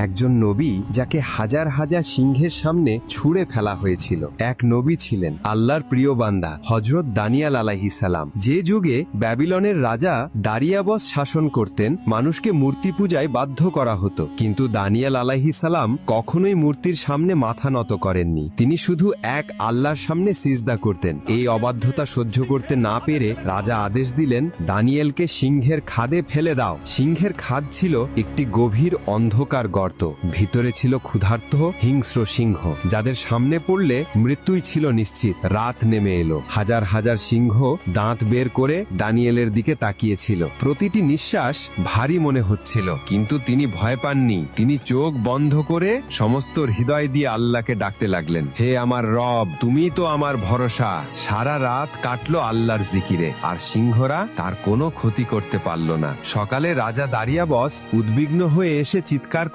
একজন নবী যাকে হাজার হাজার সিংহের সামনে ছুঁড়ে ফেলা হয়েছিল। এক নবী ছিলেন আল্লাহর প্রিয় বান্দা হযরত দানিয়েল আলাইহিস সালাম। যে যুগে ব্যাবিলনের রাজা দারিয়াবস শাসন করতেন, মানুষকে মূর্তি পূজায় বাধ্য করা হতো, কিন্তু দানিয়েল আলাইহিস সালাম কখনোই মূর্তির সামনে মাথা নত করেননি। তিনি শুধু এক আল্লাহর সামনে সিজদা করতেন। এই অবাধ্যতা সহ্য করতে না পেরে রাজা আদেশ দিলেন, দানিয়েলকে সিংহের খাদে ফেলে দাও। সিংহের খাদ ছিল একটি গভীর অন্ধকার গর্ত। ভিতরে ছিল ক্ষুধার্ত হিংস্র সিংহ, যাদের সামনে পড়লে মৃত্যুই ছিল নিশ্চিত। রাত নেমে এলো। হাজার হাজার সিংহ দাঁত বের করে দানিয়েলের দিকে তাকিয়েছিল। প্রতিটি নিঃশ্বাস ভারী মনে হচ্ছিল, কিন্তু তিনি ভয় পাননি। তিনি চোখ বন্ধ করে সমস্ত হৃদয় দিয়ে আল্লাহকে ডাকতে লাগলেন, হে আমার রব, তুমি তো আমার ভরসা। সারা রাত কাটলো আল্লাহর জিকিরে, আর সিংহরা তার কোনো ক্ষতি করতে পারল না। সকালে রাজা দারিয়াবস উদ্বিগ্ন হয়ে এসে চিৎকার